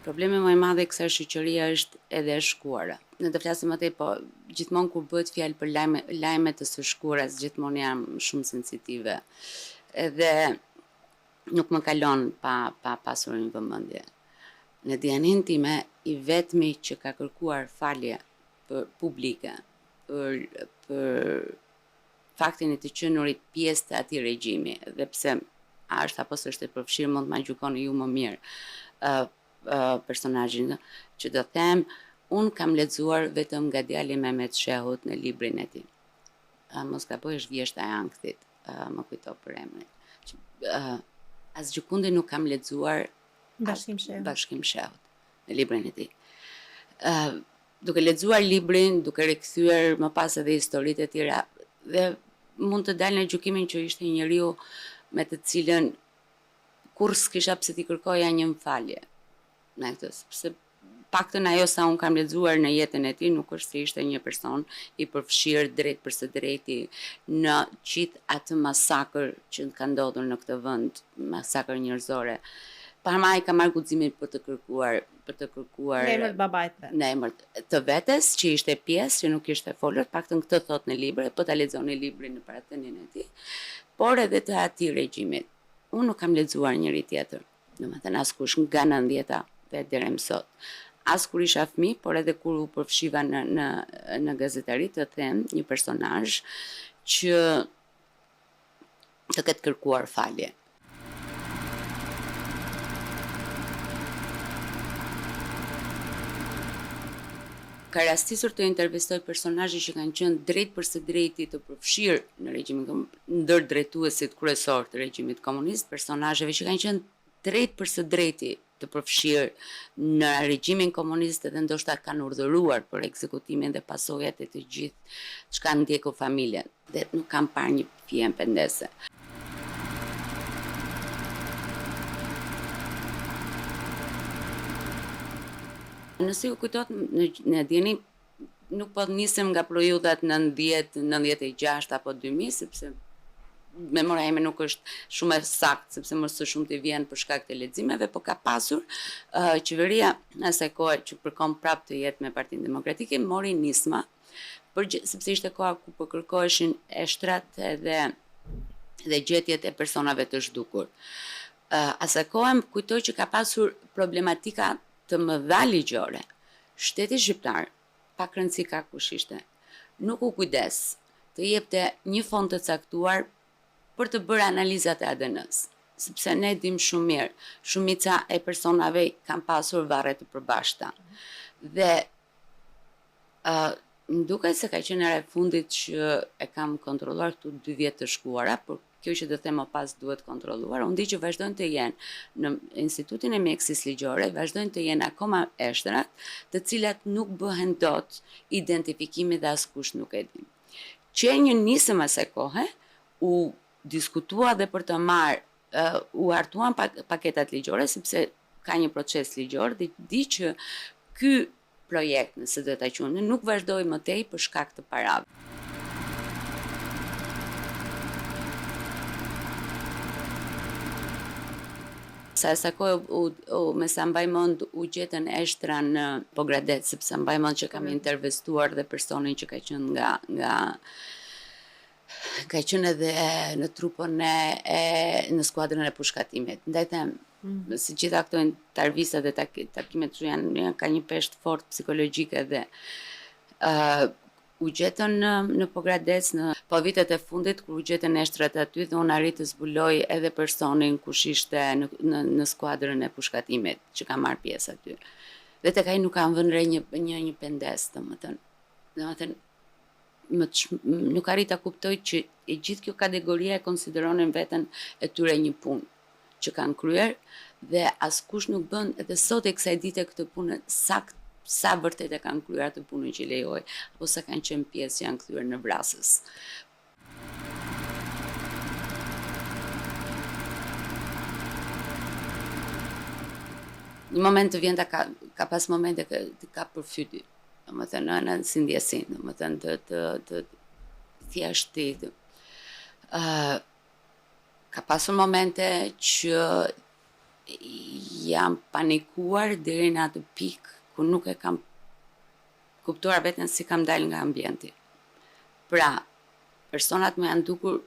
Problemi më i madh i kësaj shoqërie është edhe e shkuara. Ne të flasim më tej, po gjithmonë kur bëhet fjalë për lajme të së shkuarës, gjithmonë jam shumë sensitive. Edhe nuk më kalon pa pasur një vëmendje. Në dianin time, i vetmi që ka kërkuar falje publike për faktin e të qenurit pjesë të atij regjimi, dhe pse a është apo s'është e përfshirë, mund të ma gjykoni ju më mirë personazhin që do them, unë kam lexuar vetëm nga djali Mehmet Shehut në librin e tij. Mos gaboj, është Vjeshta e Ankthit, më kujto për emrin. Asgjë nuk kam lexuar Bashkim Shehut në librin e tij. Duke lexuar librin, duke rikthyer më pas edhe historitë e tjera, dhe mund të dalë në gjykimin që ishte një njeriu me të cilën kur s'kisha pse t'i kërkoja një falje. Në këtë, sepse paktën ajo sa unë kam lexuar në jetën e tij, nuk është se ishte një person i përfshirë drejt për së drejti në gjithë atë masakër që ka ndodhur në këtë vend, masakër njerëzore. Parma ai ka marrë guximin për të kërkuar në emër të babait vet. Në emër të vetes, që ishte pjesë, që nuk ishte folur, paktën këtë thot në libër, po ta lexoni librin në parathënien e tij, por edhe të atij regjimit. Unë nuk kam lexuar njëri tjetër, domethënë askush nga 90-ta deri më sot. As kur isha fëmijë, por edhe kur u përfshiva në gazetari, të them një personazh që të ketë kërkuar falje. Ka rastisur të intervistoj personazhe që kanë qenë drejt për së drejti të përfshirë në regjimin, ndër drejtuesit kryesor të regjimit komunist, personazheve që kanë qenë drejt për së drejti të përfshirë në regjimin komunist, dhe ndoshta kanë urdhëruar për ekzekutimin dhe pasojat e të gjithë çka ndjeku familjen, dhe nuk kam parë një fije pendese. Nëse ju kujtohet, në dieni nuk po nisem nga periudhat 90, 96 apo 2000, sepse memoria ime nuk është shumë e saktë, sepse më së shumti vjen për shkak të leximeve, po ka pasur qeveria në asaj kohe që përkon prapë të jetë me Partinë Demokratike, mori nisma, sepse ishte koha ku po kërkoheshin eshtrat dhe gjetjet e personave të zhdukur. Asaj kohe më kujtoj që ka pasur problematika të mëdha ligjore. Shteti shqiptar, pak rëndësi ka kush ishte, nuk u kujdes të jepte një fond të caktuar për të bërë analizat e ADN-s, sepse ne dim shumë mirë, shumica e personave kanë pasur varre të përbashkëta. Dhe më duket se ka qenë era e fundit që e kam kontrolluar këtu 2 vjet të shkuara, por kjo që do them më pas duhet kontrolluar. Unë di që vazhdojnë të jenë në Institutin e Mjekësisë Ligjore, vazhdojnë të jenë akoma eshtrat, të cilat nuk bëhen dot identifikimi dhe askush nuk e di. Që një nisëm asaj kohe, u diskutua dhe për të marrë, u hartuan paketat ligjore, sepse ka një proces ligjor, dhe di që ky projekt, nëse do ta quajmë, nuk vazhdoi më tej për shkak të parave. Sa kohë me sa mbaj mend u gjetën eshtra në Pogradec, sepse mbaj mend që kam intervistuar dhe personin që ka qenë edhe në trupën në skuadrën e pushkatimit. Ndaj them, si gjitha këto intervistat dhe takimet që ka një peshë fort psikologjike, dhe u gjetën në Pogradec po vitet e fundit, kur u gjetën eshtrat aty, dhe unë arrit të zbuloj edhe personin kush ishte në skuadrën e pushkatimit që ka marrë pjesë aty. Dhe tek ai nuk kam vënë re një pendes, domethënë nuk arrit ta kuptoj që e gjithë kjo kategoria e konsideronin veten e tyre një punë që kanë kryer, dhe askush nuk bën edhe sot e kësaj dite këtë punë sakt, sa vërtet e kanë kryer atë punën që lejoj, apo sa kanë qenë pjesë që janë kthyer në vrasës. Një moment të vjen ka pas momente që ka përfyti, domethënë në si ndjesin, domethënë të thjeshtë. Ka pasur momente që jam panikuar deri në atë pikë ku nuk e kam kuptuar veten si kam dalë nga ambienti. Pra, personat më janë dukur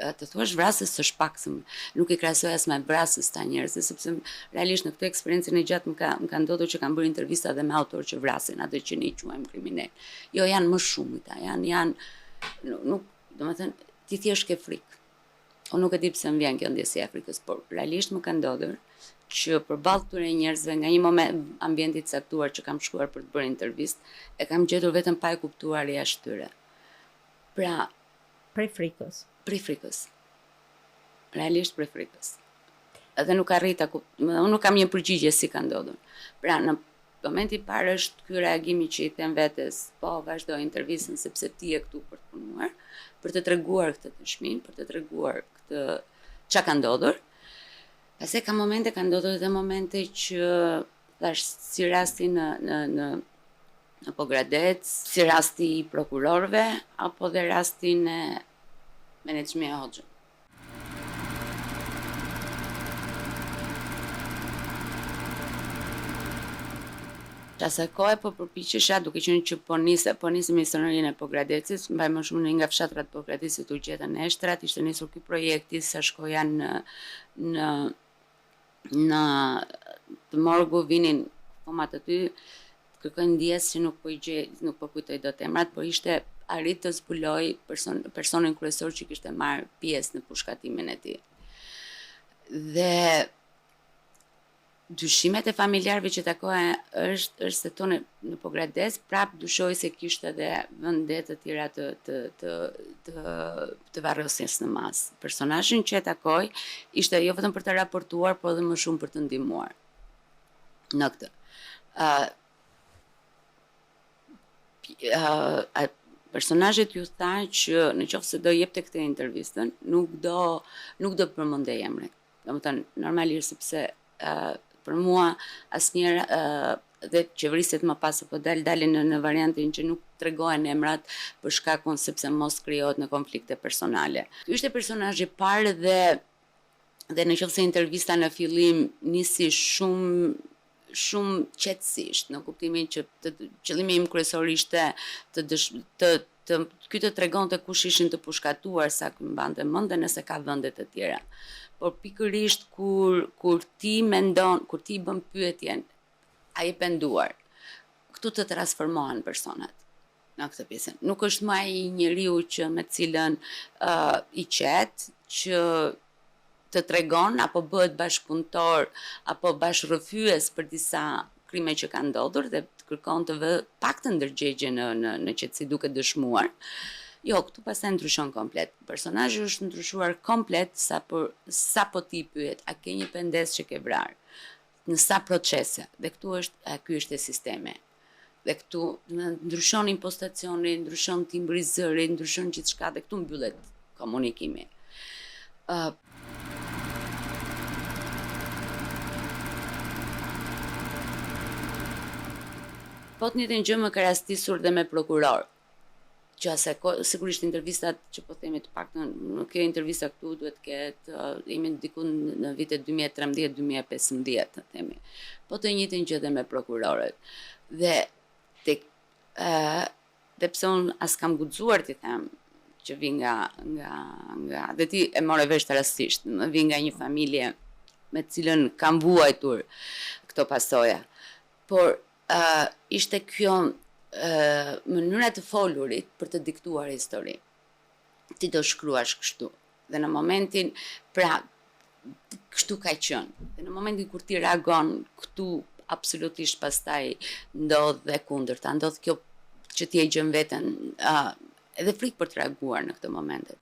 të thuash vrasës së shpaksëm, nuk i krahasoj as me vrasës ta njerëzve, sepse realisht në këtë eksperiencën e gjatë më ka ndodhur që kam bërë intervista dhe me autor që vrasin, atë që ne i quajmë kriminal. Jo, janë më shumë ta, nuk, domethënë, ti thjesht ke frikë. Unë nuk e di pse më vjen kjo ndjesia e frikës, por realisht më ka ndodhur që përballë këtyre njerëzve nga një moment ambienti të caktuar që kam shkuar për të bërë intervistë, e kam gjetur vetëm pa e kuptuar jashtë tyre. Pra, prej frikës. Realisht prej frikës. Edhe nuk arrita, unë nuk kam një përgjigje si ka ndodhur. Pra, në momenti parë është ky reagimi që i them vetes, po vazhdo intervistën sepse ti je këtu për të punuar, për të treguar këtë dëshminë, për të treguar këtë çka ka ndodhur. Pastaj ka ndodhur edhe momente që thash si rasti në Pogradec, si rasti i prokurorëve, apo dhe rastin e Menaxhmi Hoxhën. Asaj kohe po përpiqesha, duke qenë që po nisem historinë e Pogradecit, mbaj më shumë nga fshatrat Pogradecit u gjetën eshtrat, ishte nisur ky projekti sa shkoja në të morgu vinin fomat aty, kërkojnë ndjes që nuk po kujtoj dot emrat, por ishte arrit të zbuloj personin kryesor që kishte marrë pjesë në pushkatimin e tij. Dhe dyshimet e familjarëve që takohen është se tonë në Pogradec prap dyshoj se kishte edhe vende të tjera të varrosjes në masë. Personazhin që e takoj ishte jo vetëm për të raportuar, por edhe më shumë për të ndihmuar në këtë. Personazhet ju tha që nëse do jepte këtë intervistën, nuk do përmendej emrin. Domethënë normalisht sepse për mua asnjëherë dhe qeveriset më pas apo dalin në variantin që nuk tregohen emrat për shkakun sepse mos krijohet në konflikte personale. Ky ishte personazhi i parë dhe nëse intervista në fillim nisi shumë qetësisht, në kuptimin që qëllimi im kryesor ishte ky të tregonte kush ishin të pushkatuar, sa mbante mend dhe nëse ka vende të tjera. Por pikërisht kur ti i bën pyetjen, ai e penduar, këtu të transformohen personat në këtë pjesën. Nuk është më ai njeriu që me cilën i qet, që të tregon apo bëhet bashkëpunëtor apo bashkërrëfyes për disa krime që kanë ndodhur dhe të kërkon të vë paktën ndërgjegje në qetësi duke dëshmuar. Jo, këtu pastaj ndryshon komplet. Personazhi është ndryshuar komplet sa po ti pyet, a ke një pendes që ke vrarë? Në sa procese? Dhe ky është sistemi. Dhe këtu ndryshon impostacioni, ndryshon timbri i zërit, ndryshon gjithçka dhe këtu mbyllet komunikimi. Po të njëjtën gjë më ka rastisur dhe me prokuror. Që sigurisht intervistat që po themi të paktën, nuk ke intervista këtu, duhet të ketë, jemi diku në vitet 2013-2015, të themi. Po të njëjtën gjë dhe me prokurorët. Dhe pse unë as kam guxuar t'i them që vi nga dhe ti e more vesh rastisht, vi nga një familje me cilën kam vuajtur këto pasoja. Por ishte kjo mënyra të folurit për të diktuar histori. Ti do shkruash kështu. Dhe në momentin, pra, kështu ka qenë. Dhe në momentin kur ti reagon këtu, absolutisht pastaj ndodh dhe kundërta, ndodh kjo që ti e gjen veten, edhe frikë për të reaguar në këtë momente.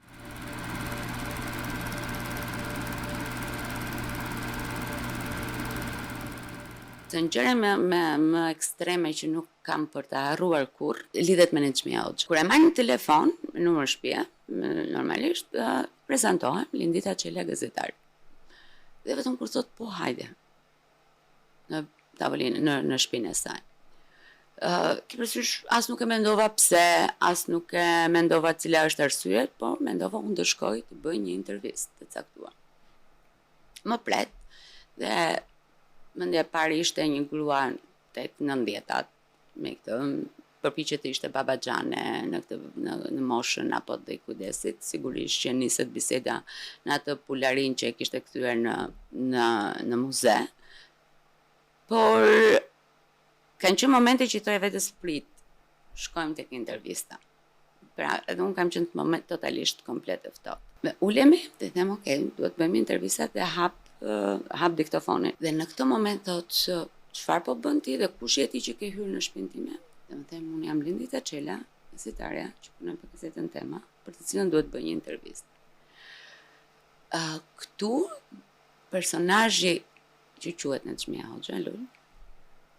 Të gjëra më ekstreme që nuk kam për të harruar kurrë, lidhet me Menaxhmi Hoxhën. Kur e marr në telefon, në numër shtëpie, normalisht prezantohem Lindita Çela gazetar. Dhe vetëm kur thot po hajde në tavolinë, në shtëpinë e saj. Ki përsysh, as nuk e mendova pse, as nuk e mendova cila është arsyet, por mendova unë do shkoj të bëj një intervistë të caktuar. Më pret, Dhe mendja e parë ishte një grua 8-9 me këtë përpiqet të ishte babaxhane në moshën apo të kujdesit, sigurisht që niset biseda në atë pularin që e kishte kthyer në muze. Por kanë qenë momente që i thoja vetes prit, shkojmë tek intervista. Pra, edhe unë kam qenë në moment totalisht komplet e ftohtë. Ulemi dhe them, duhet të bëjmë intervistat dhe hap diktofonin. Dhe në këtë moment thotë, çfarë po bën ti dhe kush je ti që ke hyrë në shtëpinë time? Dhe më them, unë jam Lindi Taçela, gazetarja që punon për gazetën Tema, për të cilën duhet bëj një intervistë. Këtu personazhi që quhet Nexhmia Hoxha Lul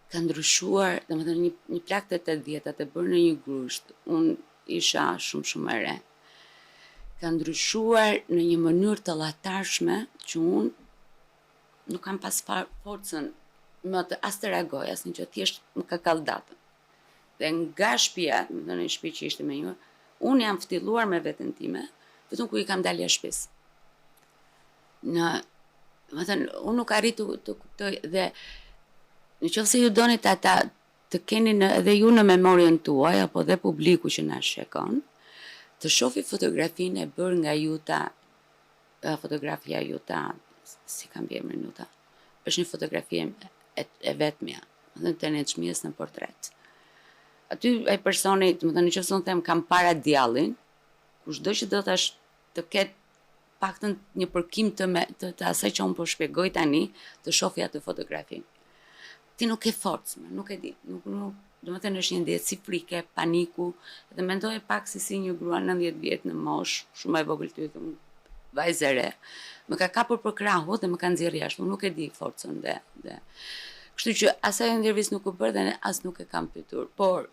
ka ndryshuar, domethënë një plak të 80-tat e bërë në një grusht. Unë isha shumë e re. Ka ndryshuar në një mënyrë të llatarshme që unë nuk kam pas forcën më të as të reagoj, as një që thjesht më ka kallë datën. Dhe nga shtëpia, në një shtëpi që ishte me një, unë jam ftilluar me veten time, vetëm kur i kam dalë jashtë shtëpisë. Unë nuk arritu të kuptoj dhe nëse ju doni të keni edhe ju në memorien tuaj apo dhe publiku që na shikon, të shofi fotografinë e bërë nga Juta, fotografia Juta, si kam bërë emrin Juta. Është një fotografi e vetmja, të Nexhmias në portret. Aty ai personi, nëse unë them kam para djallin, kushdo që do të ketë paktën një përkim të asaj që unë po shpjegoj tani, të shohë atë fotografi. Ti nuk ke forcë, nuk e di, domethënë është një ndjesi frike, paniku, dhe mendoj pak si një grua 90 vjet në moshë, shumë e vogël ty, vajzë e re. Më ka kapur për krahu dhe më ka nxjerrë jashtë, unë nuk e di forcën dhe. Kështu që asaj intervistë nuk u bër dhe as nuk e kam pyetur, por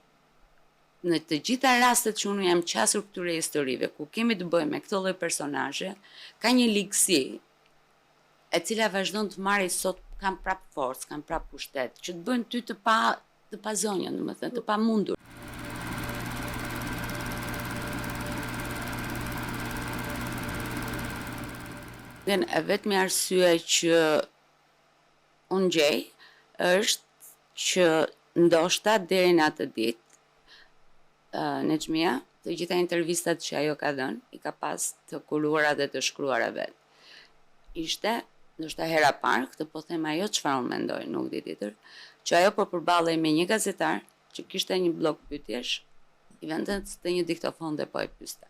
në të gjitha rastet që unë jam qasur këtyre historive, ku kemi të bëjmë me këtë lloj personazhe, ka një ligësi e cila vazhdon të marrë sot, kam prap forcë, kam prap pushtet, që të bëjnë ty të pa zonjën, domethënë, të pa mundur. Dhe e vetmi arsye që unë gjej është që ndoshta deri në atë ditë Nexhmia, të gjitha intervistat që ajo ka dhënë, i ka pas të kuruara dhe të shkruara vet. Ishte, ndoshta hera parë, këtë po them ajo çfarë unë mendoj, nuk di tjetër, që ajo po përballej me një gazetar që kishte një blog pyetjesh, i vendet të një diktofon dhe po e pyeste.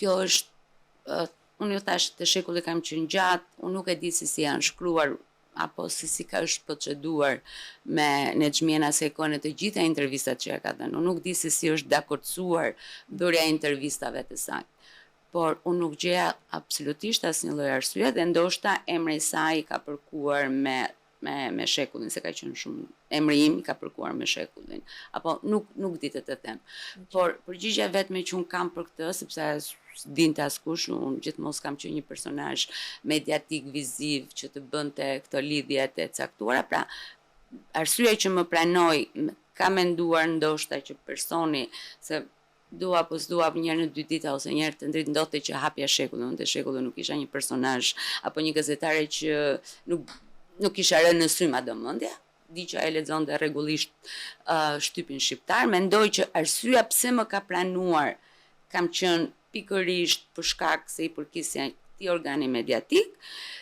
Kjo është, unë ju thash të shekulli kam qenë gjatë, unë nuk e di si janë shkruar apo si ka është proceduar me Nexhmien asaj kohë në të gjitha intervistat që ka dhënë. Unë nuk di se si është dakordsuar bërja e intervistave të saj. Por unë nuk gjeja absolutisht asnjë lloj arsye dhe ndoshta emri i saj ka përkuar me shekullin, se ka qenë shumë emri im i ka përkuar me shekullin. Apo nuk di të them. Por përgjigjja vetme që unë kam për këtë, sepse dinte askush, unë gjithmonë kam qenë një personazh mediatik, viziv, që të bënte këto lidhjet e caktuara, pra arsyeja që më pranoi, ka menduar ndoshta që personi, se dua apo s'dua një herë në 2 ditë ose një herë të ndrit ndodhte që hapja shekullin, unë te shekulli nuk isha një personazh apo një gazetare që nuk kisha rënë në sy madhëmendja, di që ai lexonte rregullisht shtypin shqiptar, mendoj që arsyeja pse më ka pranuar kam qenë pikërisht për shkak se i përkisja këtij organi mediatik,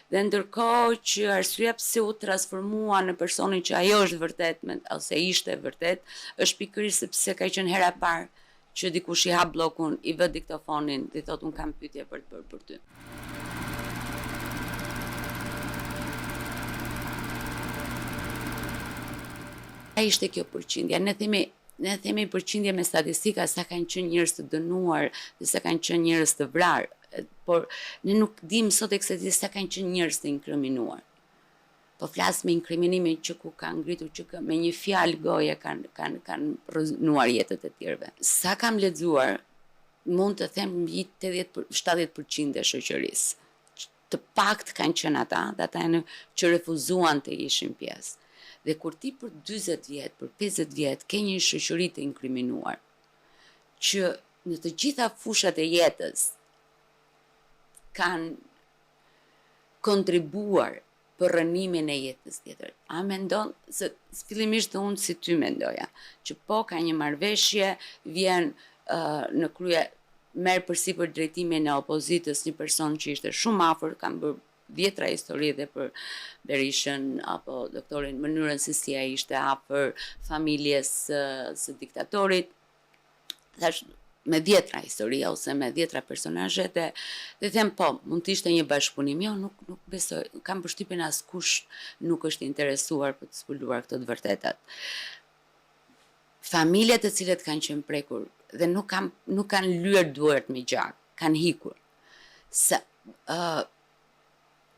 dhe ndërkohë që arsyeja pse u transformua në personin që ajo është vërtet, ose ishte vërtet, është pikërisht sepse ka qenë hera parë që dikush i hap bllokun, i vë diktofonin dhe thotë unë kam pyetje për të bërë për ty. A ishte kjo përqindja? Ne themi përqindje me statistika sa kanë qenë njerëz të dënuar dhe sa kanë qenë njerëz të vrarë, por ne nuk dim sot eksaktësisht sa kanë qenë njerëz të inkriminuar. Po flas me inkriminimin që ku kanë ngritur që me një fjalë goje kanë rënuar jetët e tjerëve. Sa kam lexuar, mund të them mbi 70% e shoqërisë. Të pakt kanë qenë ata, dhe ata që refuzuan të ishin pjesë. Dhe kur ti për 40 vjet, për 50 vjet, ke një shoqëri të inkriminuar, që në të gjitha fushat e jetës kanë kontribuar për rënimin e jetës tjetër. A mendon se fillimisht dhe unë si ty mendoja, që po ka një marrëveshje, vjen në krye merr përsipër drejtimin e opozitës një person që ishte shumë afër, kam bërë vjetra histori dhe për Berishën apo doktorin, mënyrën se si ai ishte afër familjes së diktatorit. Thash me vjetra historia ose me vjetra personazhe dhe them po, mund të ishte një bashkëpunim. Jo, nuk besoj. Kam përshtypjen askush nuk është interesuar për të zbuluar këto të vërtetat. Familjet të cilët kanë qenë prekur dhe nuk kanë lyer duart me gjak, kanë hikur.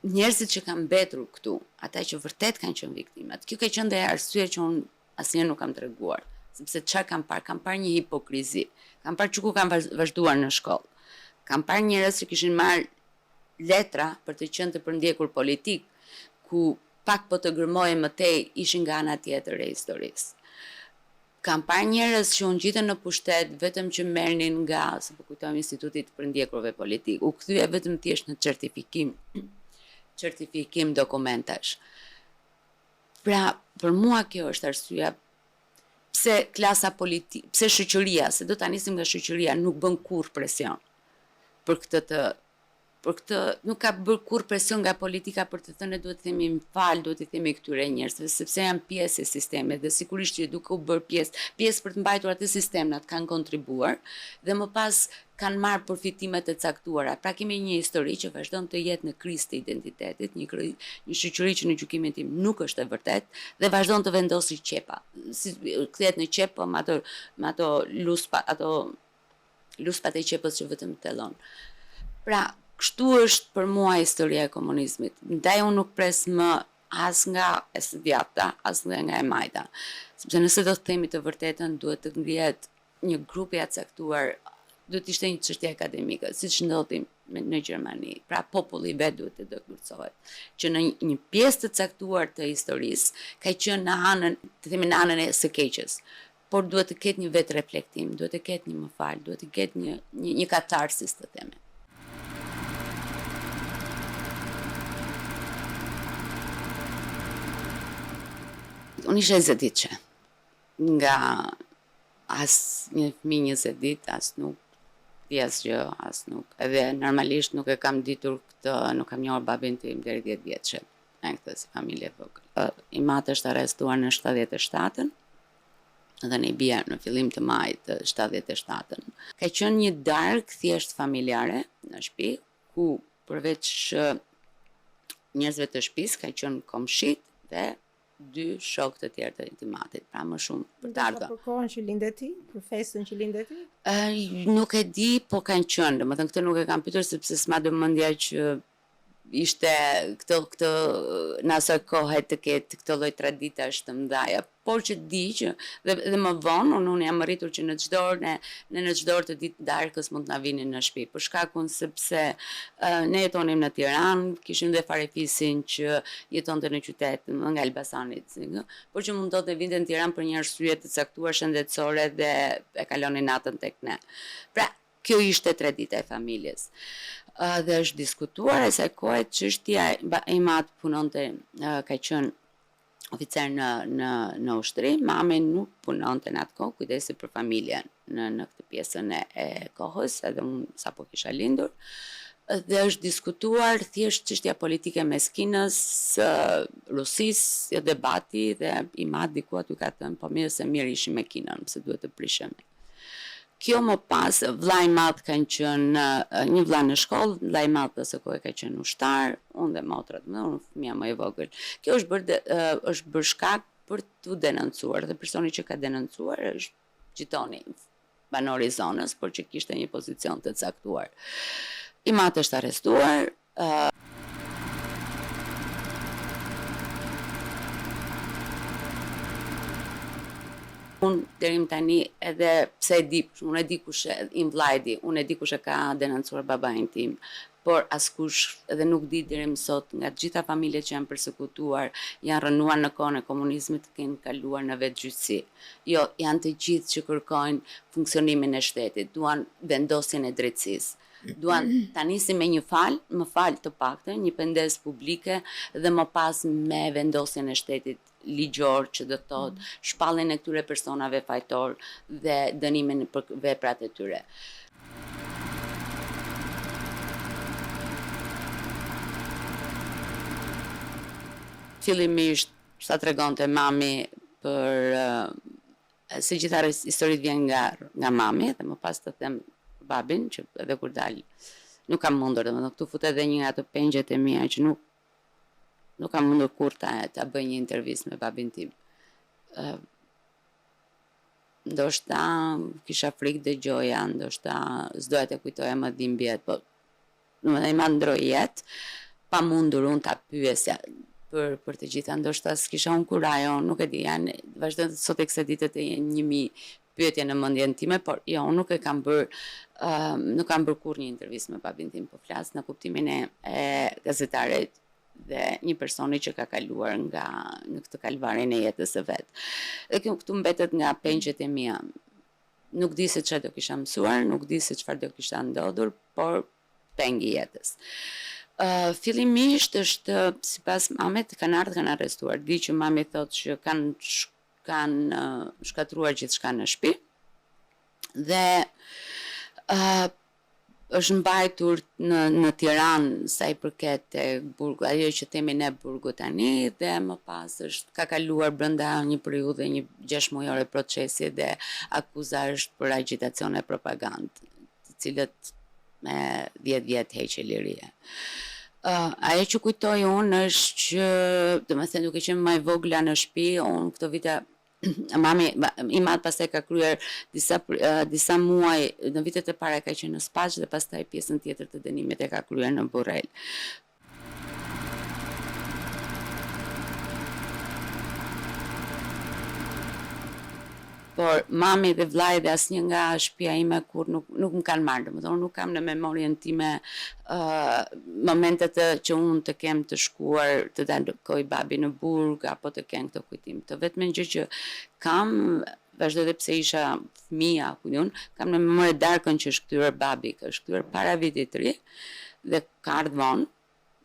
Njerëzit që kanë mbetur këtu, ata që vërtet kanë qenë viktimat. Kjo ka qenë dhe arsye që unë asnjëherë nuk kam treguar, sepse çfarë kam parë? Kam parë një hipokrizi. Kam parë që ku kanë vazhduar në shkollë. Kam parë njerëz që kishin marrë letra për të qenë të përndjekur politik, ku pak po të gërmojë më tej ishin nga ana tjetër e historisë. Kam parë njerëz që u ngjitën në pushtet vetëm që merrnin nga, se po kujtojmë institutit të përndjekurve politik, u kthye vetëm thjesht në certifikim dokumentash. Pra, për mua kjo është arsyeja pse klasa politike, pse shoqëria, se do ta nisim nga shoqëria, nuk bën kurrë presion për këtë nuk ka bërë kurrë presion nga politika për të thënë duhet të themi mfal, duhet të themi këtyre njerëzve, sepse janë pjesë e sistemit dhe sigurisht që duke u bërë pjesë për të mbajtur atë sistem, atë kanë kontribuar dhe më pas kanë marrë përfitimet e caktuara. Pra kemi një histori që vazhdon të jetë në krizë të identitetit, një shoqëri që në gjykimin tim nuk është e vërtet dhe vazhdon të vendosë qepa. Kthehet në qep, po me ato luspat e qepës që vetëm tellon. Pra, kështu është për mua historia e komunizmit. Ndaj unë nuk pres më as nga e së djapta, as nga e majta. Sepse nëse do të themi të vërtetën, duhet të ngrihet një grup i caktuar, duhet të ishte një çështje akademike, siç ndodhi në Gjermani. Pra populli vet duhet të dëgërcohet. Që në një pjesë të caktuar të historisë ka qenë në anën, të themi në anën e së keqes. Por duhet të ketë një vetë reflektim, duhet të ketë një mfal, duhet të ketë një katarsis të themi. Unë isha 20 ditëshe, nga as një fëmijë 20 ditë, as nuk di asgjë, as nuk. Edhe normalisht nuk e kam ditur këtë, nuk kam njohur babin tim deri 10 vjeçë, në këtë si familje vogël. I matë është arrestuar në 77-ën, dhe ne bia në fillim të majit të 77-ën. Ka qenë një darkë thjesht familjare në shtëpi, ku përveç njerëzve të shtëpisë ka qenë komshit dhe 2 shokë të tjerë të intimatit, pra më shumë për të ardhur. Për kohën që lindet ti, për festën që lindet ti? Nuk e di, po kanë qenë, domethënë këtë nuk e kam pyetur sepse s'ma do mendja që ishte këtë në asaj kohe të ketë këtë lloj traditash të mëdha, por që di që dhe më vonë unë jam arritur që në çdo orë të ditë darkës mund të na vinin në shtëpi, për shkakun sepse ne jetonim në Tiranë, kishim dhe farefisin që jetonte në qytet nga Elbasanit, por që mundon të vinte në Tiranë për një arsye të caktuar shëndetësore dhe e kalonin natën tek ne. Pra, kjo ishte tradita e familjes. Dhe është diskutuar e saj kohe çështja e mat punonte, ka qenë oficer në ushtri, mami nuk punonte në atë kohë, kujdesi për familjen në këtë pjesën e kohës, edhe unë sapo kisha lindur. Dhe është diskutuar thjesht çështja politike mes Kinës, Rusisë, debati dhe i mat diku aty ka thënë, po mirë se mirë ishim me Kinën, pse duhet të prishemi. Kjo më pas, vllai i madh kanë qenë një vlla në shkollë, vllai i madh pas kohë ka qenë ushtar, unë dhe motrat, unë fëmia më e vogël. Kjo është bërë shkak për tu denoncuar, dhe personi që ka denoncuar është Gjitoni, banori i zonës, por që kishte një pozicion të caktuar. I mat është arrestuar. Unë deri tani edhe pse e di, unë e di kush i vllai, unë e di kush e ka denoncuar babain tim, por askush edhe nuk di deri më sot nga të gjitha familjet që janë përsekutuar, janë rënuar në kohën e komunizmit, kanë kaluar në vetgjyhtësi. Jo, janë të gjithë që kërkojnë funksionimin e shtetit, duan vendosjen e drejtësisë. Duan ta nisim me më fal të paktën, një pendes publike dhe më pas me vendosjen e shtetit ligjor që do të thotë shpalljen e këtyre personave fajtor dhe dënimin për veprat e tyre. Fillimisht, sa tregonte mami për se gjitha historitë vjen nga mami dhe më pas të them babin që edhe kur dal nuk kam mundur, domethënë këtu futet edhe një nga ato pengjet e mia që nuk kam mundur kur ta bëj një intervistë me babin tim. Ndoshta kisha frikë dëgjoja, ndoshta s'doja të kujtoja më dhimbjet, po domethënë ma ndroi jetë, pa mundur unë ta pyesja për të gjitha, ndoshta s'kisha unë kurajon, nuk e di, janë vazhdojnë sot e kësaj ditët e 1000 pyetje në mendjen time, por jo, unë nuk kam bërë kur një intervistë me babin tim, po flas në kuptimin e gazetarit dhe një personi që ka kaluar në këtë kalvarin e jetës së vet. Dhe këtu mbetet nga pengjet e mia. Nuk di se çfarë do kisha mësuar, nuk di se çfarë do kisha ndodhur, por pengi i jetës. Fillimisht është sipas mamet kanë arrestuar. Di që mami thotë që kanë shkatruar gjithçka në shtëpi dhe është mbajtur në Tiranë sa i përket e burgu, ajo që themi ne burgu tani, dhe më pas ka kaluar brenda një periudhe, një 6 mujore procesi dhe akuza është për agitacion e propagandë, të cilët me 10 vjet heqje lirie. Ajo që kujtoj unë është që, domethënë duke qenë më e vogla në shtëpi, unë këto vite mami i madh pastaj ka kryer disa muaj, në vitet e para ka qenë në Spaç dhe pastaj pjesën tjetër të dënimit e ka kryer në Burrel. Por mami dhe vllai dhe asnjë nga shtëpia ime kur nuk më kanë marrë, domethënë nuk kam në memorien time momentet që unë të kem të shkuar të takoj babin në burg apo të kem këtë kujtim. Të vetëm gjë që kam, vazhdo edhe pse isha fëmia apo kam në memorie darkën që është kthyer babi, ka është kthyer para vitit të ri dhe ka ardhur vonë,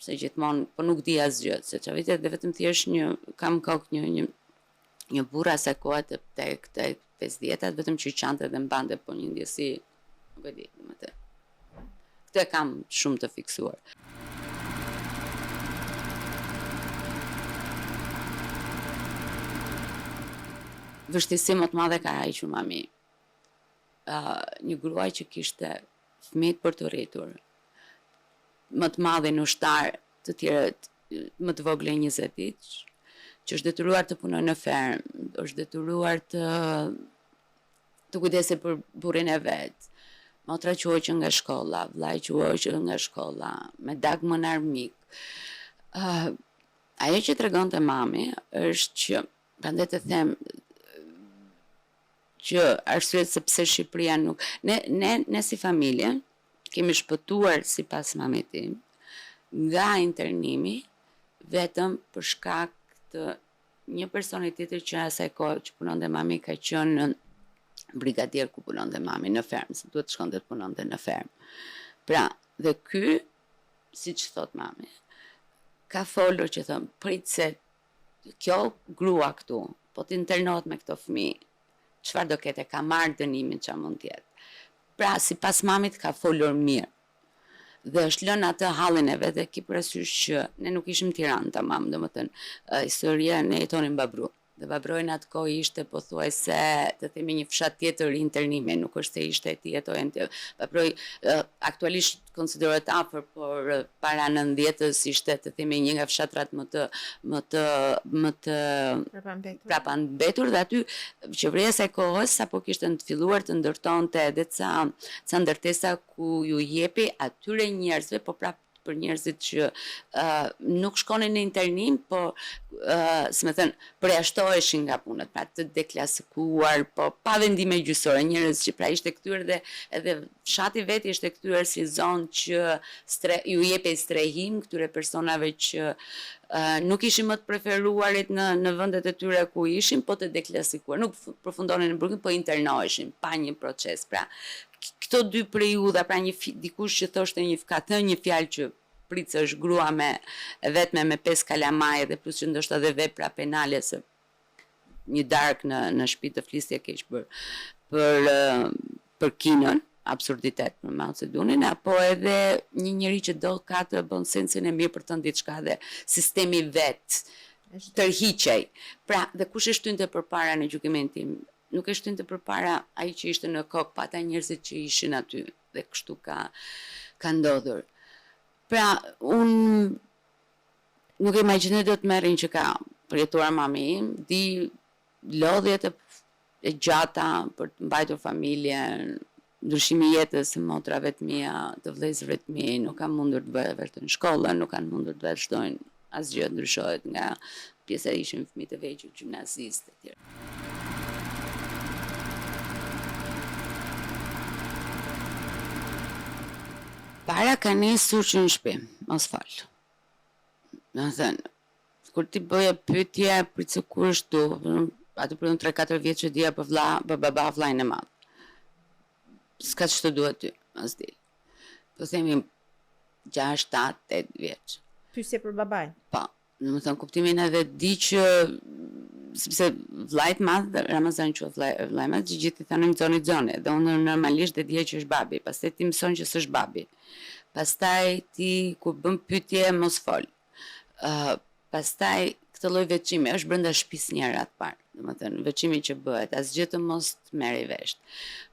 se gjithmonë po nuk di asgjë, se çfarë vite dhe vetëm thjesht kam kokë një burra se kohat tek 50-at, vetëm që qante dhe mbante, po një ndjesi, nuk e di, domethënë. Këtë kam shumë të fiksuar. Vështirësi më të madhe ka hequr mami. Një gruaj që kishte fëmijë për të rritur, më të madhin ushtar, të tjerët më të vogël 20 vjeç, që është detyruar të punojë në fermë, është detyruar të kujdesej për burrin e vet. Motra quaj nga shkolla, vllai quaj nga shkolla, me dagmën armik. Ajo që tregonte mami është që, prandaj të them që arsyet se pse Shqipëria nuk ne si familje kemi shpëtuar sipas mamit tim nga internimi vetëm për shkak të një personi tjetër që asaj kohë që punonte mami ka qenë brigadier ku punonte mami në fermë, se duhet të shkonte të punonte në fermë. Pra, dhe ky, siç thot mami, ka folur që thon, prit se kjo grua këtu, po të internohet me këto fëmijë, çfarë do kete, ka marrë dënimin çfarë mund të jetë. Pra, sipas mamit ka folur mirë. Dhe është lënë atë hallin e vet dhe ki parasysh që ne nuk ishim Tiranë tamam, domethënë historia ne jetonim Babru. Dhe Babroj në atë kohë ishte pothuajse të themi një fshat tjetër internimi, nuk është se ishte ti jetojnë të Babroj aktualisht konsiderohet afër, por para 90-s ishte të themi një nga fshatrat më të prapambetur dhe aty qeveria e kohës sapo kishte të filluar të ndërtonte edhe ca ndërtesa ku ju jepi atyre njerëzve, po prap për njerëzit që nuk shkonin në internim, po si më thënë, përjashtoheshin nga punët, pra të deklasikuar, po pa vendime gjyqësore, njerëz që pra ishte kthyer dhe edhe fshati vetë ishte kthyer si zonë që ju jepej strehim këtyre personave që nuk ishin më të preferuarit në vendet e tyre ku ishin, po të deklasikuar, nuk përfundonin në burg, po internoheshin pa një proces. Pra, këto dy periudha, pra dikush që thoshte ka thënë një fjalë që Prica është grua e vetme me 5 kalamaje dhe plus që ndoshta edhe vepra penale se një darkë në shtëpi të flisje keq për kinën, absurditet për Mao Zedongin, apo edhe një njeri që do ka të bën sensin e mirë për të diçka dhe sistemi vet tërhiqej. Pra, dhe kush e shtynte përpara në gjykimin tim? Nuk e shtynte përpara ai që ishte në kokë, pa ata njerëzit që ishin aty dhe kështu ka ndodhur. Pra, unë nuk e imagjinoj do të merrin që ka përjetuar mami im, di lodhjet e gjata për të mbajtur familjen, ndryshimi i jetës së motrave të mia, të vëllezërve të mi, nuk kanë mundur të vazhdojnë shkollën, nuk kanë mundur të vazhdojnë asgjë ndryshohet nga pjesa ishin fëmijë të vegjël, gjimnazistë e tjerë. Para ka nisur që në shtëpi, mos fal. Do të thënë, kur ti bëje pyetje për se kur është tu, aty për 3-4 vjeç që dija për baba vllajën e madh. S'ka ç'të duhet ty, as di. Po themi 6, 7, 8 vjeç. Pyetje për babaj. Po, do të thënë kuptimin edhe di që sepse vllajt madh, Ramazan quhet vllai madh, gjithë i thanë Xoni, dhe unë normalisht e dija që është babi, pastaj ti mëson që s'është babi. Pastaj ti kur bën pyetje mos fol. Pastaj këtë lloj veçimi është brenda shtëpisë një herë të parë, domethënë veçimi që bëhet, asgjë të mos të merri vesh.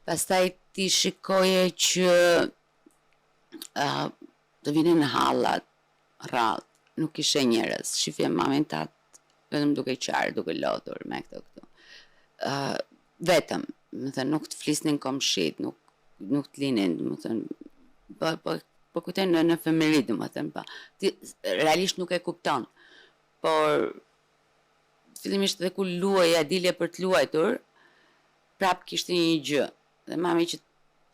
Pastaj ti shikoje që të vinin në hallat, rrallë, nuk ishe njerëz, shifje mamin tat vetëm duke qarë, duke lodhur me këto. Vetëm, domethënë nuk të flisnin komshit, nuk të linin, domethënë po kujtojnë në fëmijëri, domethënë ti realisht nuk e kupton. Por fillimisht edhe kur luaja, dilje për të luajtur, prap kishte një gjë, dhe mami që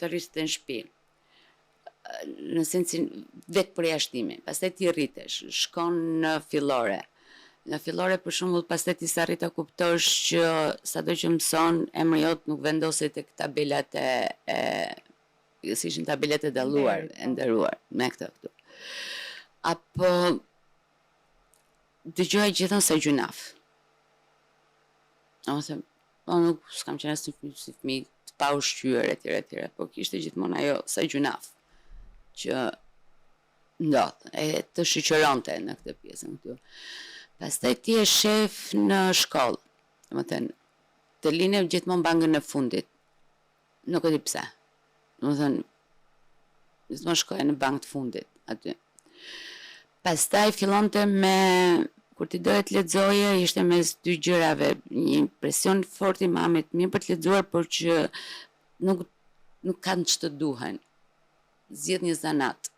të rriste në shtëpi. Në sensin vetë përjashtimi, pastaj ti rritesh, shkon në fillore. Në fillore për shembull pastaj ti s'arrit ta kuptosh që sado që mëson emri jot nuk vendoset tek tabelat si ishin tabelat e dalluar, e nderuar, me këtu. Apo dëgjoj gjithmonë se gjunaf. Ose nuk s'kam qenë as si fëmijë të pa ushqyer etj, por kishte gjithmonë ajo sa gjunaf që ndodh, e të shiqëronte në këtë pjesën këtu. Pastaj ti je shef në shkollë, domethënë të linë gjithmonë bankën e fundit. Nuk e di pse. Domethënë gjithmonë shkoja në bankë të fundit aty. Pastaj fillonte me kur ti doje të lexoje, ishte mes dy gjërave, një presion fort i mamit, mirë për të lexuar, por që nuk kanë ç'të duhen. Zgjedh një zanat.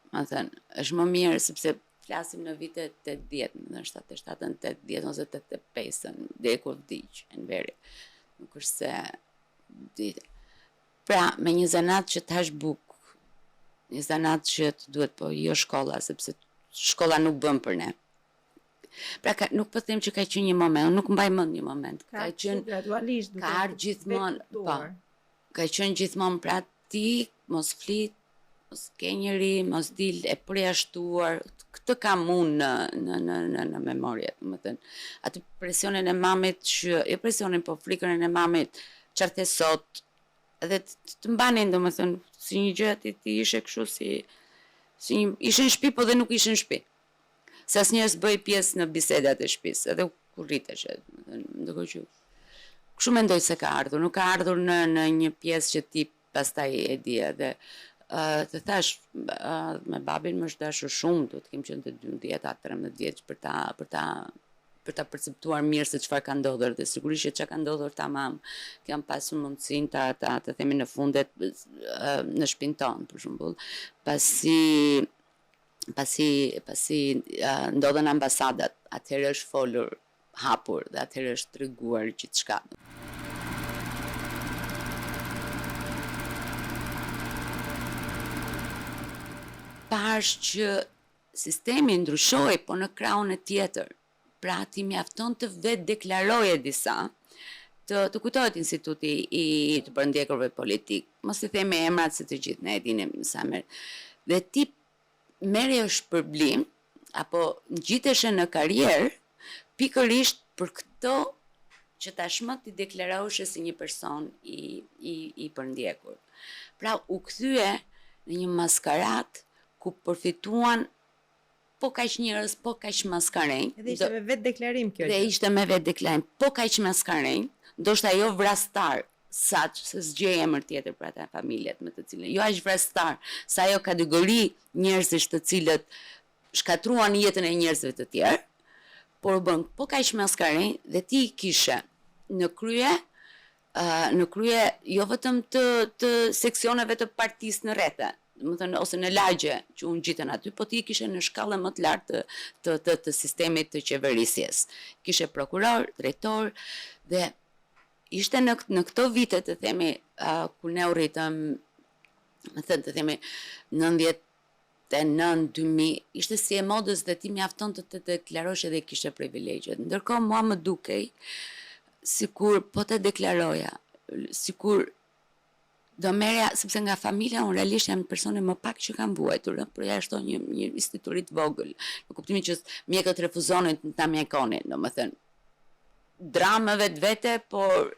Domethënë, është më mirë sepse flasim në vitet 80, në 77, 80 ose 85, deri kur vdiq, në veri. Nuk është se ditë. Pra, me një zanat që të hash bukë, një zanat që të duhet, po jo shkolla, sepse shkolla nuk bën për ne. Pra, nuk po them që ka qenë një moment, nuk mbaj mend një moment. Ka qenë gradualisht, ka ardhur gjithmonë, po. Ka qenë gjithmonë pra ti mos flit, mos ke njëri, mos dil e përjashtuar, këtë kam unë në memorie, domethënë. Atë presionin e mamit që, jo presionin, po frikën e mamit, çfarë the sot, edhe të mbanin, domethënë, si një gjë ti ishe kështu si ishe në shtëpi, po dhe nuk ishe në shtëpi. Se asnjëherë s'bëj pjesë në bisedat e shtëpisë, edhe kur rritesh, domethënë, ndërkohë që kështu mendoj se ka ardhur, nuk ka ardhur në një pjesë që ti pastaj e di edhe të thash me babin më është dashur shumë, do të kem qenë të 12-13 vjeç për ta perceptuar mirë se çfarë ka ndodhur dhe sigurisht që çka ka ndodhur tamam kam pasur mundësinë ta të themi në fundet në shtëpinë tonë për shembull, pasi ndodhen ambasadat, atëherë është folur hapur dhe atëherë është treguar gjithçka. Pash që sistemi ndryshoi, po në krahun e tjetër. Pra ti mjafton të vetë deklaroje disa, të kujtohet instituti i të përndjekurve politik. Mos i themi emrat se të gjithë ne e dinim sa merr. Dhe ti merresh shpërblim apo ngjiteshe në karrierë pikërisht për këto që tashmë ti deklaroheshe si një person i përndjekur. Pra u kthye në një maskarat ku përfituan po kaq njerëz, po kaq maskarenj. Edhe ishte me vetë deklarim kjo. Dhe ishte me vetë deklarim, po kaq maskarenj, ndoshta jo vrastar, se zgjej emër tjetër për ata familjet me të cilën. Jo aq vrastar, sa ajo kategori njerëzish të cilët shkatruan jetën e njerëzve të tjerë, por u bën po kaq maskarenj dhe ti kishe në krye jo vetëm të seksioneve të partisë në rrethe, ose në lagje që unë gjitën aty, po ti kishe në shkallën më të lartë të sistemit të qeverisjes. Kishe prokuror, drejtor, dhe ishte në këto vite të themi, kur ne u rritëm, të themi, 99-2000, ishte si e modës dhe ti mjafton të deklarosh edhe kishe privilegjet. Ndërkohë mua më dukej, sikur po të deklaroja, sikur do merja, sepse nga familja unë realisht jam persone më pak që kam vuajtur, për jashtë një institurit vogël, në kuptimin që mjekët refuzonin të ta mjekonin, domethënë dramëve të vete, por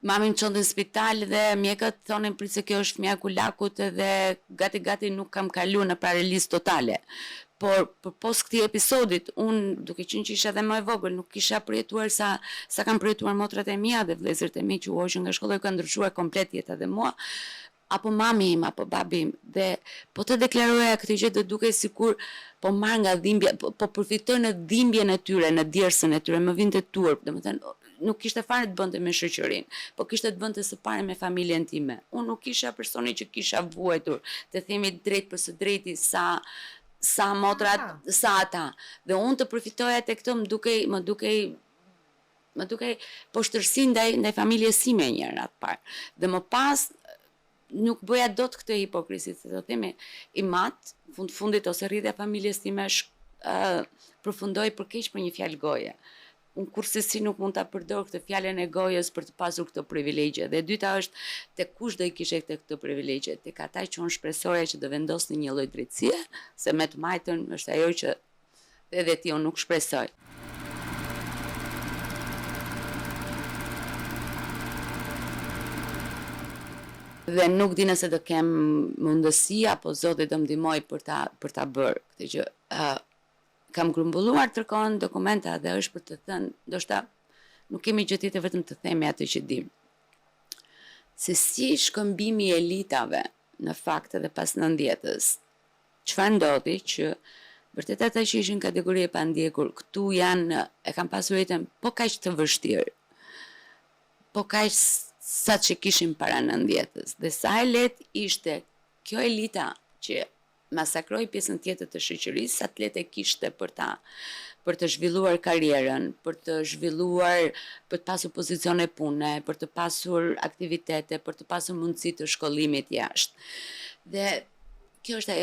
mami më çonte në spital dhe mjekët thonin prit se kjo është fëmia e kulakut dhe gati nuk kam kalu në paralizë totale. Por pos këtij episodit, unë duke qenë që isha edhe më e vogël, nuk kisha përjetuar sa kanë përjetuar motrat e mia dhe vëllezërit e mi që u hoqën nga shkolla, ka ndryshuar komplet jeta dhe mua, apo mami im, apo babi im, dhe po të deklaroja këtë gjë do dukej sikur po marr nga dhimbja, po përfitoj në dhimbjen e tyre, në djersën e tyre, më vinte turp, domethënë nuk kishte fare të bënte me shoqërinë, po kishte të bënte së pari me familjen time. Unë nuk isha personi që kisha vuajtur, të themi drejt për së drejti sa motrat, sa ata. Dhe unë të përfitoja te këto më dukej poshtërsi ndaj familjes sime një herë atë parë. Dhe më pas nuk bëja dot këtë hipokrisi, se do themi i mat, fundit ose rridhja familjes time përfundoi për keq për një fjalë goje. Unë kurrësi nuk mund ta përdor këtë fjalën e gojës për të pasur këto privilegje. Dhe e dyta është tek kush do I kishe këto privilegje, tek ata që unë shpresoja që do vendosnin një lloj drejtësie, se me të majtën është ajo që edhe ti unë nuk shpresoj. Dhe nuk di nëse do kem mundësi apo Zoti do më ndihmoj për ta bërë këtë gjë. Kam grumbulluar tërkohën dokumenta dhe është për të thënë, ndoshta nuk kemi gjë tjetër vetëm të themi atë që dim. Se si shkëmbimi I elitave në fakt edhe pas 90-s, çfarë ndodhi që vërtet ata që ishin kategori e pandjekur, këtu e kanë pasur jetën po kaq të vështirë, po kaq sa që kishin para 90-s, dhe sa e lehtë ishte kjo elita që masakroi pjesën tjetër të shoqërisë, sa të lehtë kishte për të zhvilluar karrierën, për të pasur pozicione pune, për të pasur aktivitete, për të pasur mundësi të shkollimit jashtë. Dhe kjo është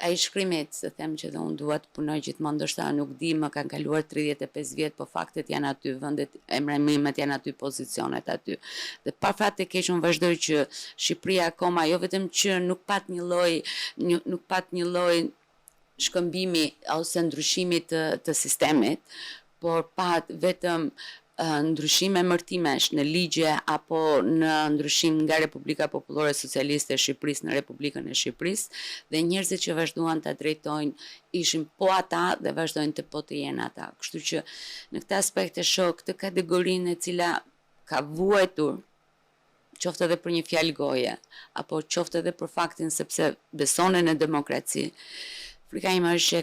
ai shkrimi, se them që dhe unë dua të punoj gjithmonë, ndoshta nuk di, më kanë kaluar 35 vjet, po faktet janë aty, vendet, emramimet janë aty, pozicionet aty. Dhe pa fat të keq unë vazhdoj që Shqipëria akoma jo vetëm që nuk pat një lloj shkëmbimi ose ndryshimi të sistemit, por pat vetëm ndryshime emërtimesh në ligje apo në ndryshim nga Republika Popullore Socialiste e Shqipërisë në Republikën e Shqipërisë, dhe njerëzit që vazhduan ta drejtojnë ishin po ata dhe vazhdojnë të po të jenë ata. Kështu që në këtë aspekt e shoh këtë kategorinë e cila ka vuajtur, qoftë edhe për një fjalë goje, apo qoftë edhe për faktin sepse besonin në demokraci. Frika ime është që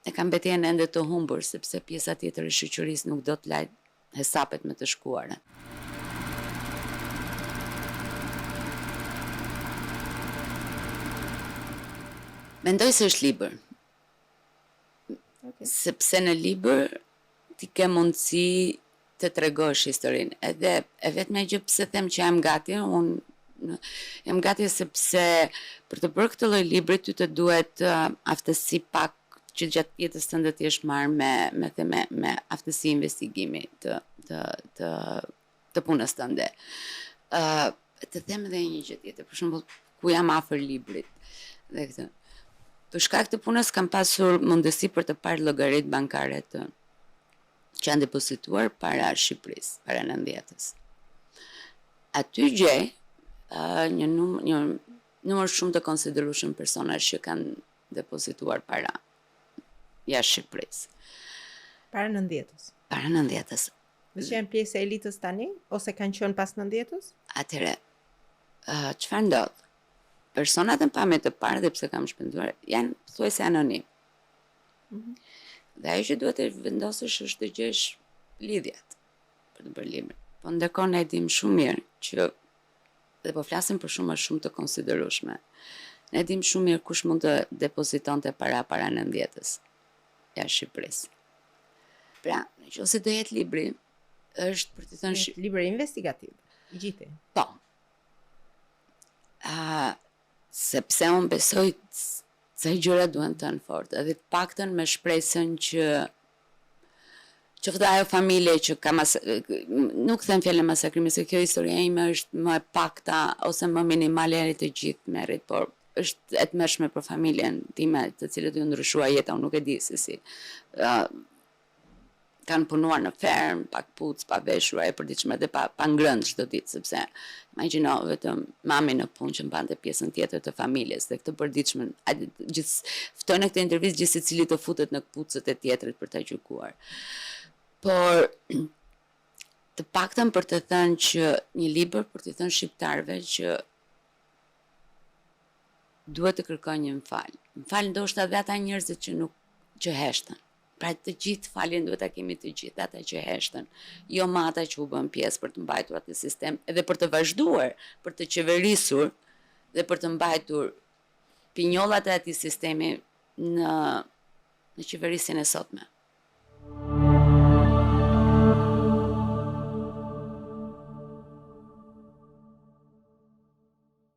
e kanë betejën ende të humbur, sepse pjesa tjetër e shoqërisë nuk do të lajë hesapet me të shkuarën. Mendoj se është libër. Okay. Sepse në libër ti ke mundësi të tregosh historinë. Edhe e vetmja gjë pse them që jam gati, unë jam gati sepse për të bërë këtë lloj libri ty të duhet aftësi pak që gjatë jetës tënde ti jesh marrë me aftësi investigimi të punës tënde. Të them edhe një gjë tjetër, për shembull, ku jam afër librit dhe këtë. Për shkak të punës kam pasur mundësi për të parë llogaritë bankare që janë depozituar para Shqipërisë, para 90-s. Aty gjej një numër shumë të konsiderueshëm personash që kanë depozituar para jashtë Shqipërisë. Para 90-s. Para 90-s. Dhe që janë pjesë e elitës tani ose kanë qenë pas 90-s? Atëre, çfarë ndodh? Personat në pamje të parë, dhe pse kam shpenzuar, janë thuajse anonim. Dhe ajo që duhet të vendosësh është të gjesh lidhjat për të bërë librin. Po ndërkohë ne dim shumë mirë që dhe po flasim për shumë të konsiderueshme. Ne dim shumë mirë kush mund të depozitonte para 90-s jashtë Shqipërisë. Pra, nëse do jetë libri, është për të thënë libër investigativ, i gjithë. Po. Sepse unë besoj se gjëra duhen të në fort, edhe paktën me shpresën që qoftë ajo familje që ka nuk them fjalën masakrimi, se kjo historia ime është më e pakta ose më minimale e të gjithë merrit, por është e tmerrshme për familjen time, të cilët ju ndryshua jeta, unë nuk e di se si. Kanë punuar në ferm, pa kpucë, pa veshur, e përditshme dhe pa ngrënë çdo ditë, sepse imagjino vetëm mami në punë që mbante pjesën tjetër të familjes dhe këtë përditshme, ftoj në këtë intervistë gjithë secili të futet në kpucët e tjetrit për ta gjykuar. Por të paktën për të thënë që një libër për të thënë shqiptarëve që duhet të kërkojnë një mfal. Mfal ndoshta dhe ata njerëzit që heshtën. Pra të gjithë faljen duhet ta kemi të gjithë ata që heshtën, jo më ata që u bën pjesë për të mbajtur atë sistem, edhe për të vazhduar, për të qeverisur dhe për të mbajtur pinjollat e atij sistemi në qeverisjen e sotme.